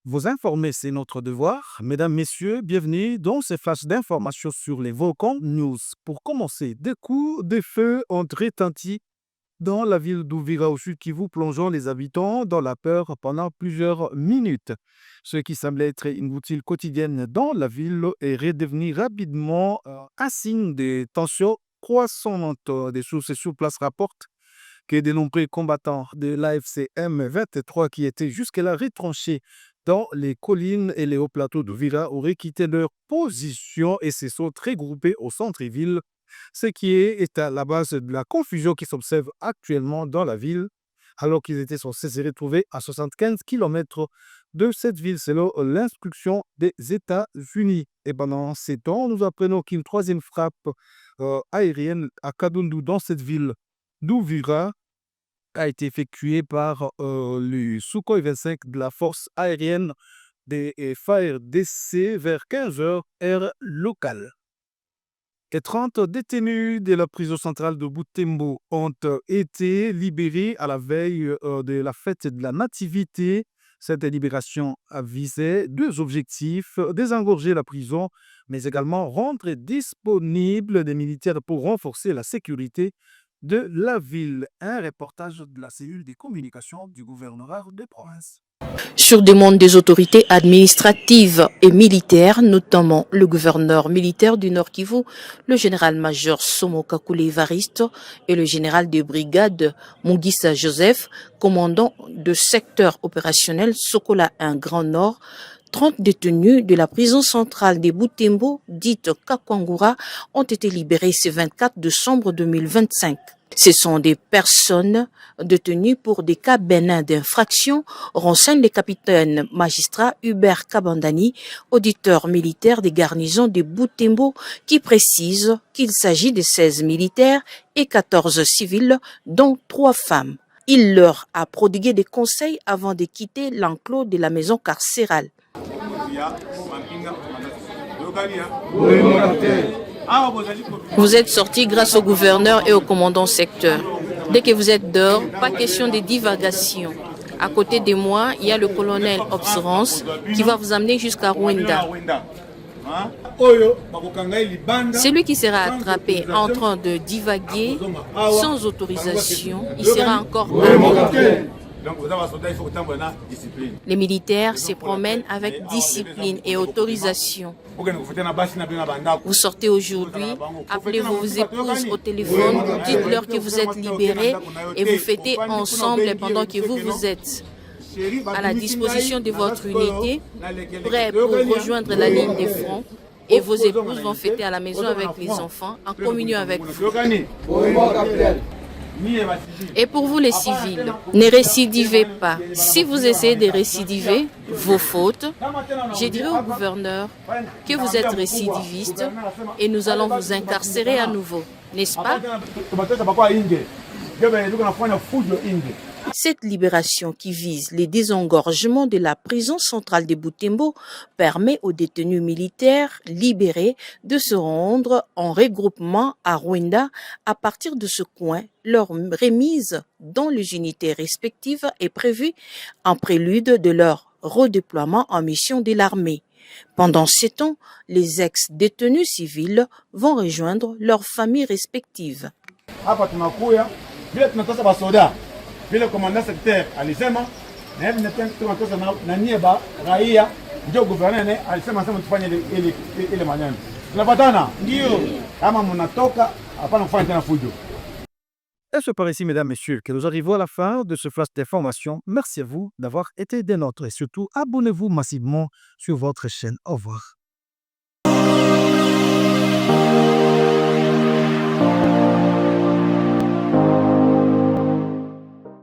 Vous informer, c'est notre devoir. Mesdames, Messieurs, bienvenue dans ce flash d'informations sur les volcans news. Pour commencer, des coups de feu ont retenti dans la ville d'Ouvira au sud Kivu, plongeant les habitants dans la peur pendant plusieurs minutes. Ce qui semblait être une routine quotidienne dans la ville est redevenu rapidement un signe de tensions croissantes. Des sources sur place rapportent que de nombreux combattants de l'AFC M23 qui étaient jusque-là retranchés dans les collines et les hauts plateaux de Vira auraient quitté leur position et se sont regroupés au centre-ville, ce qui est à la base de la confusion qui s'observe actuellement dans la ville, alors qu'ils étaient censés se retrouver à 75 km de cette ville, selon l'instruction des États-Unis. Et pendant ces temps, nous apprenons qu'une troisième frappe aérienne à Kadundu, dans cette ville d'Ouvira, a été effectuée par le Sukhoi 25 de la force aérienne des FARDC vers 15 heures heure locale. Et 30 détenus de la prison centrale de Butembo ont été libérés à la veille de la fête de la Nativité. Cette libération a visé deux objectifs: désengorger la prison, mais également rendre disponibles des militaires pour renforcer la sécurité de la ville. Un reportage de la cellule des communications du gouvernorat de province. Sur demande des autorités administratives et militaires, notamment le gouverneur militaire du Nord Kivu, le général-major Somo Kakule Evariste et le général de brigade Mungisa Joseph, commandant de secteur opérationnel Sokola 1 Grand Nord, 30 détenus de la prison centrale des Butembo, dite Kakwangura, ont été libérés ce 24 décembre 2025. Ce sont des personnes détenues pour des cas bénins d'infraction, renseigne le capitaine magistrat Hubert Kabandani, auditeur militaire des garnisons de Butembo, qui précise qu'il s'agit de 16 militaires et 14 civils, dont 3 femmes. Il leur a prodigué des conseils avant de quitter l'enclos de la maison carcérale. Vous êtes sorti grâce au gouverneur et au commandant secteur. Dès que vous êtes dehors, pas question de divagation. À côté de moi, il y a le colonel Observance qui va vous amener jusqu'à Rwanda. Celui qui sera attrapé en train de divaguer sans autorisation, il sera encore arrêté. Les militaires se promènent avec discipline et autorisation. Vous sortez aujourd'hui, appelez vos épouses au téléphone, dites-leur que vous êtes libérés et vous fêtez ensemble pendant que vous êtes à la disposition de votre unité, prêts pour rejoindre la ligne de front, et vos épouses vont fêter à la maison avec les enfants, en communion avec vous. Et pour vous les civils, ne récidivez pas. Si vous essayez de récidiver vos fautes, je dirai au gouverneur que vous êtes récidiviste et nous allons vous incarcérer à nouveau, n'est-ce pas? Cette libération qui vise les désengorgements de la prison centrale de Butembo permet aux détenus militaires libérés de se rendre en regroupement à Rwanda. À partir de ce coin, leur remise dans les unités respectives est prévue en prélude de leur redéploiement en mission de l'armée. Pendant ce temps, les ex-détenus civils vont rejoindre leurs familles respectives. Vile commandant secteur alisema na hivi tunatoka na nieba raia ndio gouverneur alisema tufanye ile maneno. Tunapatana? Ndio. Kama mnatoka hapana kufanya tena fujo. Et c'est par ici, mesdames, messieurs, que nous arrivons à la fin de ce flash d'information. Merci à vous d'avoir été des nôtres et surtout abonnez-vous massivement sur votre chaîne. Au revoir.